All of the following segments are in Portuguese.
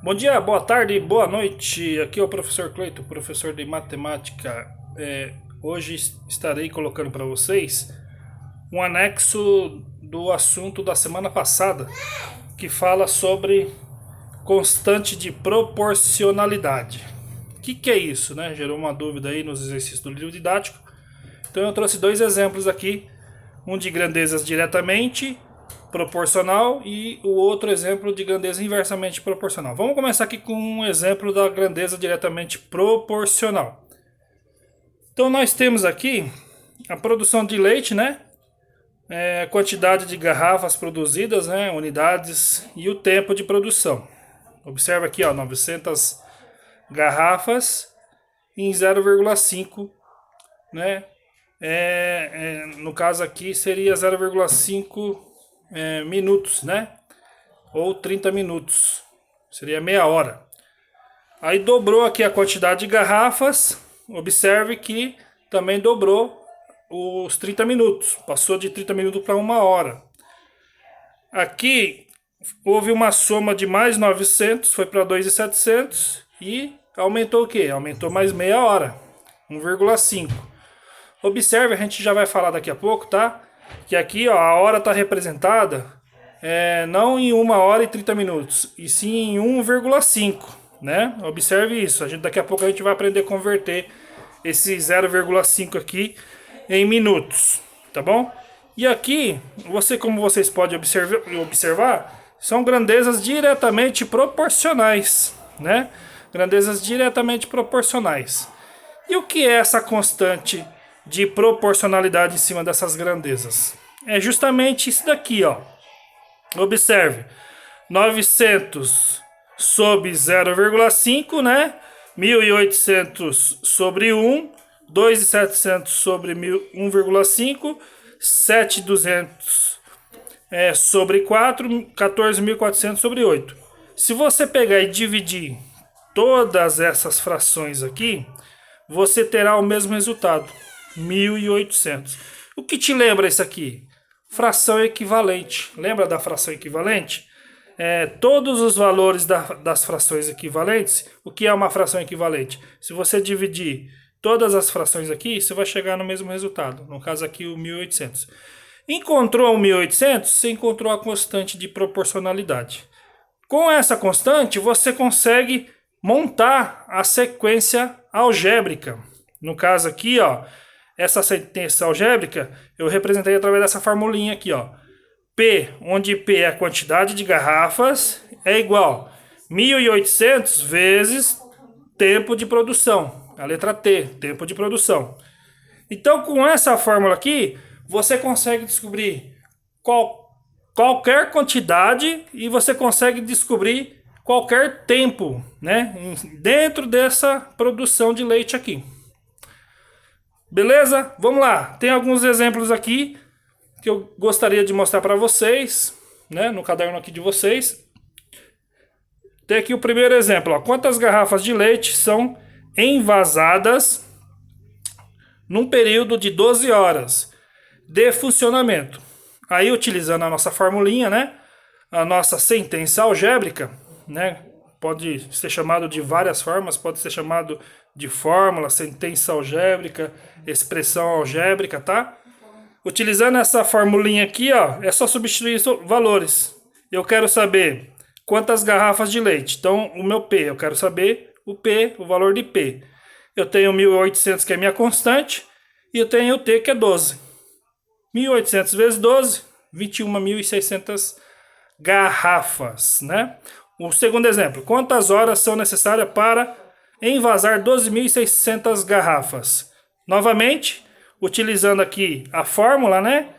Bom dia, boa tarde, boa noite. Aqui é o professor Cleito, professor de matemática. Hoje estarei colocando para vocês um anexo do assunto da semana passada, que fala sobre constante de proporcionalidade. O que é isso, né? Gerou uma dúvida aí nos exercícios do livro didático. Então eu trouxe dois exemplos aqui, um de grandezas diretamente proporcional e o outro exemplo de grandeza inversamente proporcional. Vamos começar aqui com um exemplo da grandeza diretamente proporcional. Então nós temos aqui a produção de leite, né? A quantidade de garrafas produzidas, né? Unidades e o tempo de produção. Observa aqui, ó, 900 garrafas em 0,5, né? No caso aqui seria 0,5 minutos, né? Ou 30 minutos. Seria meia hora. Aí dobrou aqui a quantidade de garrafas. Observe que também dobrou os 30 minutos. Passou de 30 minutos para uma hora. Aqui houve uma soma de mais 900, foi para 2.700 e aumentou o quê? Aumentou mais meia hora, 1,5. Observe, a gente já vai falar daqui a pouco, tá? Que aqui, ó, a hora está representada não em 1 hora e 30 minutos, e sim em 1,5, né? Observe isso. Daqui a pouco a gente vai aprender a converter esse 0,5 aqui em minutos, tá bom? E aqui, como vocês podem observar, são grandezas diretamente proporcionais, né? Grandezas diretamente proporcionais. E o que é essa constante de proporcionalidade em cima dessas grandezas? É justamente isso daqui, ó. Observe, 900 sobre 0,5, né? 1.800 sobre 1, 2.700 sobre 1,5, 7.200 sobre 4, 14.400 sobre 8. Se você pegar e dividir todas essas frações aqui, você terá o mesmo resultado, 1.800. O que te lembra isso aqui? Fração equivalente. Lembra da fração equivalente? Todos os valores das frações equivalentes. O que é uma fração equivalente? Se você dividir todas as frações aqui, você vai chegar no mesmo resultado. No caso aqui, o 1.800. Encontrou o 1.800, você encontrou a constante de proporcionalidade. Com essa constante, você consegue montar a sequência algébrica. No caso aqui, ó, essa sequência algébrica eu representei através dessa formulinha aqui, ó. P, onde P é a quantidade de garrafas, é igual 1.800 vezes tempo de produção. A letra T, tempo de produção. Então, com essa fórmula aqui, você consegue descobrir qualquer quantidade e você consegue descobrir qualquer tempo, né, dentro dessa produção de leite aqui. Beleza? Vamos lá. Tem alguns exemplos aqui que eu gostaria de mostrar para vocês, né, no caderno aqui de vocês. Tem aqui o primeiro exemplo, ó. Quantas garrafas de leite são envasadas num período de 12 horas de funcionamento? Aí, utilizando a nossa formulinha, né, a nossa sentença algébrica, né, pode ser chamado de várias formas, pode ser chamado de fórmula, sentença algébrica, expressão algébrica, tá? Utilizando essa formulinha aqui, ó, é só substituir valores. Eu quero saber quantas garrafas de leite. Então, o meu P, eu quero saber o P, o valor de P. Eu tenho 1.800, que é minha constante, e eu tenho o T, que é 12. 1.800 vezes 12, 21.600 garrafas, né? O segundo exemplo, quantas horas são necessárias para envasar 12.600 garrafas? Novamente, utilizando aqui a fórmula, né?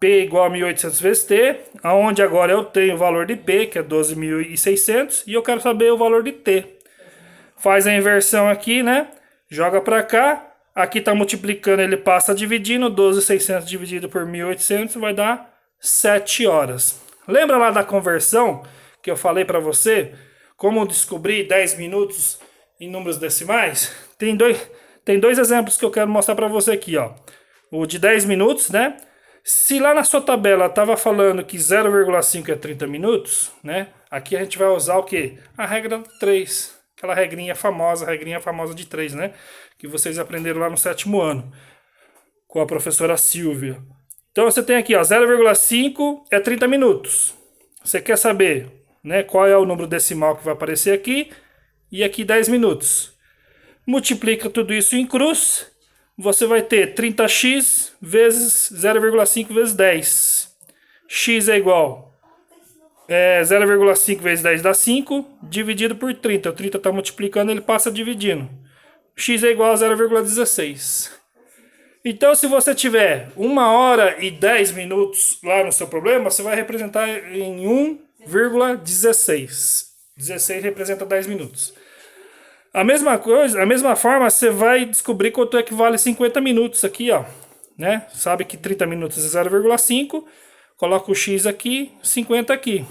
P igual a 1.800 vezes T, onde agora eu tenho o valor de P, que é 12.600, e eu quero saber o valor de T. Faz a inversão aqui, né? Joga para cá. Aqui está multiplicando, ele passa dividindo. 12.600 dividido por 1.800 vai dar 7 horas. Lembra lá da conversão que eu falei para você? Como descobrir 10 minutos em números decimais? Tem dois exemplos que eu quero mostrar para você aqui, ó. O de 10 minutos, né? Se lá na sua tabela estava falando que 0,5 é 30 minutos, né? Aqui a gente vai usar o quê? A regra do 3. Aquela regrinha famosa de 3, né? Que vocês aprenderam lá no 7º ano, com a professora Silvia. Então você tem aqui, ó, 0,5 é 30 minutos. Você quer saber, né, qual é o número decimal que vai aparecer aqui? E aqui 10 minutos. Multiplica tudo isso em cruz. Você vai ter 30x vezes 0,5 vezes 10. X é igual 0,5 vezes 10 dá 5, dividido por 30. O 30 está multiplicando, ele passa dividindo. X é igual a 0,16. Então, se você tiver 1 hora e 10 minutos lá no seu problema, você vai representar em 1,16. 16 representa 10 minutos. A mesma coisa, a mesma forma, você vai descobrir quanto é que vale 50 minutos aqui, ó, né? Sabe que 30 minutos é 0,5, coloca o x aqui, 50 aqui.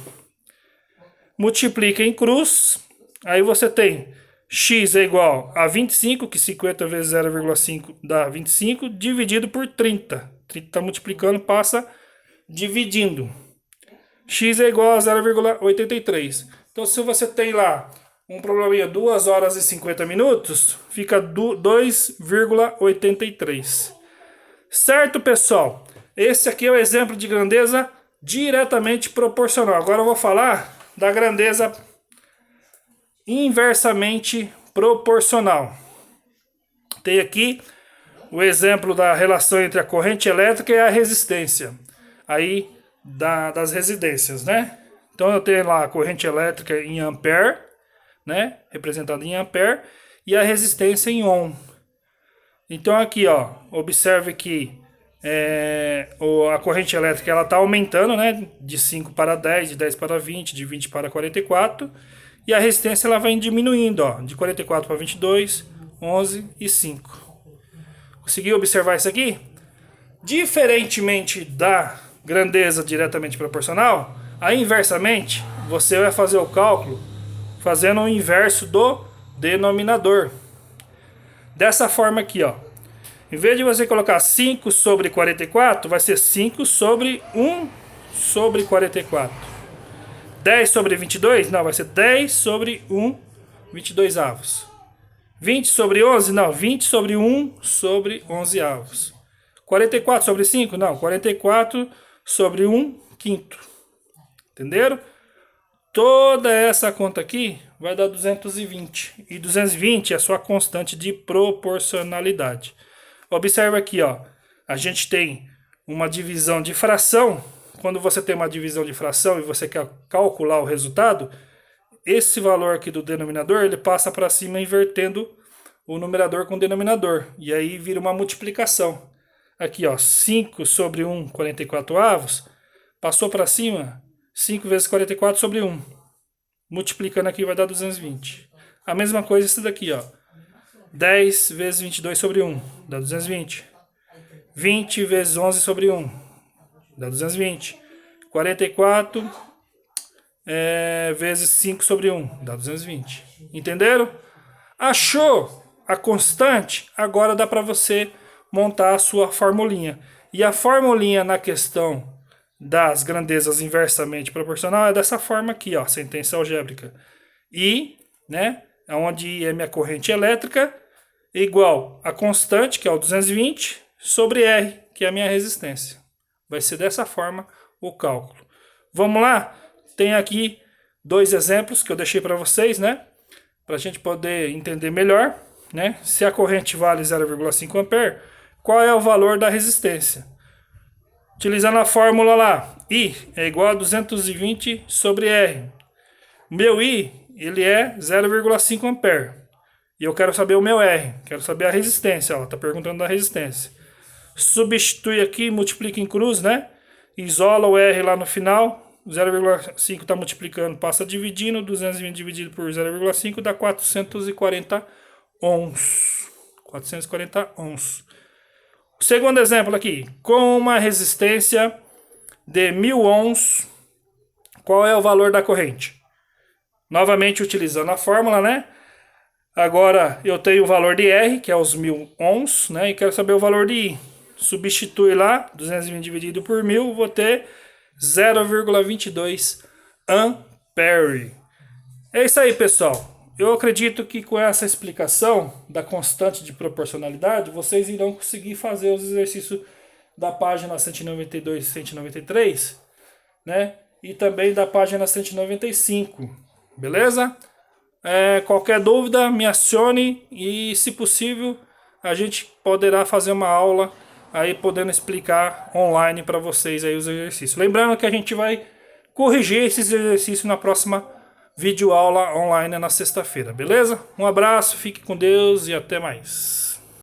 Multiplica em cruz, aí você tem x é igual a 25, que 50 vezes 0,5 dá 25, dividido por 30. 30 está multiplicando, passa dividindo. X é igual a 0,83. Então, se você tem lá um probleminha 2 horas e 50 minutos, fica 2,83. Certo, pessoal? Esse aqui é o exemplo de grandeza diretamente proporcional. Agora eu vou falar da grandeza inversamente proporcional. Tem aqui o exemplo da relação entre a corrente elétrica e a resistência. Aí, das residências, né? Então eu tenho lá a corrente elétrica em ampere, né, representada em ampere, e a resistência em ohm. Então aqui, ó, observe que a corrente elétrica ela está aumentando, né, de 5 para 10, de 10 para 20, de 20 para 44, e a resistência ela vai diminuindo, ó, de 44 para 22, 11 e 5. Conseguiu observar isso aqui? Diferentemente da grandeza diretamente proporcional, aí inversamente você vai fazer o cálculo fazendo o inverso do denominador. Dessa forma aqui, ó. Em vez de você colocar 5 sobre 44, vai ser 5 sobre 1 sobre 44. 10 sobre 22? Não, vai ser 10 sobre 1, 22 avos. 20 sobre 11? Não, 20 sobre 1 sobre 11 avos. 44 sobre 5? Não, 44 sobre 1 quinto. Entenderam? Toda essa conta aqui vai dar 220. E 220 é a sua constante de proporcionalidade. Observa aqui, ó. A gente tem uma divisão de fração. Quando você tem uma divisão de fração e você quer calcular o resultado, esse valor aqui do denominador, ele passa para cima invertendo o numerador com o denominador. E aí vira uma multiplicação. Aqui, ó, 5 sobre 1, 44 avos. Passou para cima, 5 vezes 44 sobre 1. Multiplicando aqui vai dar 220. A mesma coisa esse daqui, ó. 10 vezes 22 sobre 1, dá 220. 20 vezes 11 sobre 1, dá 220. 44 vezes 5 sobre 1, dá 220. Entenderam? Achou a constante? Agora dá para você montar a sua formulinha. E a formulinha na questão das grandezas inversamente proporcional é dessa forma aqui, ó, sentença algébrica. I, né, onde I é minha corrente elétrica, igual a constante, que é o 220, sobre R, que é a minha resistência. Vai ser dessa forma o cálculo. Vamos lá? Tem aqui 2 exemplos que eu deixei para vocês, né, para a gente poder entender melhor, né? Se a corrente vale 0,5 ampere, qual é o valor da resistência? Utilizando a fórmula lá, I é igual a 220 sobre R. Meu I, ele é 0,5 ampere. E eu quero saber o meu R, quero saber a resistência, ó, tá perguntando da resistência. Substitui aqui, multiplica em cruz, né? Isola o R lá no final, 0,5 está multiplicando, passa dividindo, 220 dividido por 0,5 dá 440 ohms. 440 ohms. O segundo exemplo aqui, com uma resistência de 1000 ohms, qual é o valor da corrente? Novamente utilizando a fórmula, né? Agora eu tenho o valor de R, que é os 1000 ohms, né? E quero saber o valor de I. Substitui lá, 220 dividido por 1000, vou ter 0,22 Perry. É isso aí, pessoal. Eu acredito que com essa explicação da constante de proporcionalidade, vocês irão conseguir fazer os exercícios da página 192 e 193, né? E também da página 195, beleza? Qualquer dúvida, me acione e, se possível, a gente poderá fazer uma aula aí podendo explicar online para vocês aí os exercícios. Lembrando que a gente vai corrigir esses exercícios na próxima videoaula online na sexta-feira, beleza? Um abraço, fique com Deus e até mais.